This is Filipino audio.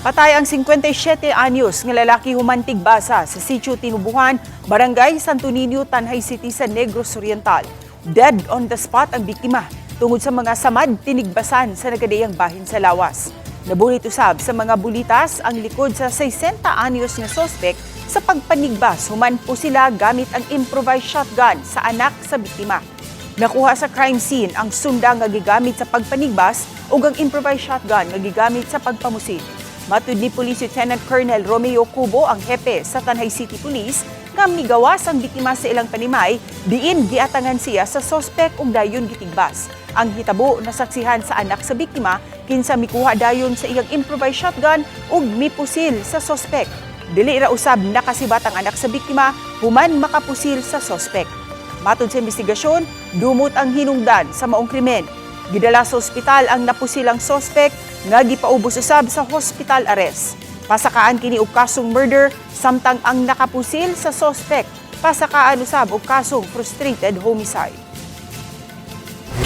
Patay ang 57 anyos nga lalaki human tigbasa sa Sitio Tinubuhan, Barangay Santo Niño, Tanjay City sa Negros Oriental. Dead on the spot ang biktima tungod sa mga samad tinigbasan sa nagadayang bahin sa lawas. Nabunit usab sa mga bulitas ang likod sa 60 anyos nga sospek sa pagpanigbas human po sila gamit ang improvised shotgun sa anak sa biktima. Nakuha sa crime scene ang sunda nga gigamit sa pagpanigbas ug ang improvised shotgun nga gigamit sa pagpamusin. Matud ni Police Lieutenant Colonel Romeo Cubo, ang hepe sa Tanjay City Police, nga migawas ang biktima sa ilang panimay, diin giatangan siya sa sospek ug dayon gitigbas. Ang hitabo nasaksihan sa anak sa biktima, kinsa mikuha dayon sa iyang improvised shotgun ug mipusil sa sospek. Dili ra usab nakasibat ang anak sa biktima human makapusil sa sospek. Matud sa investigasyon, dumot ang hinungdan sa maong krimen. Gidala sa ospital ang napusilang sospek nga gipaubos usab sa hospital arrest. Pasakaan kini og kasong murder samtang ang nakapusil sa sospek pasakaan usab og kasong frustrated homicide.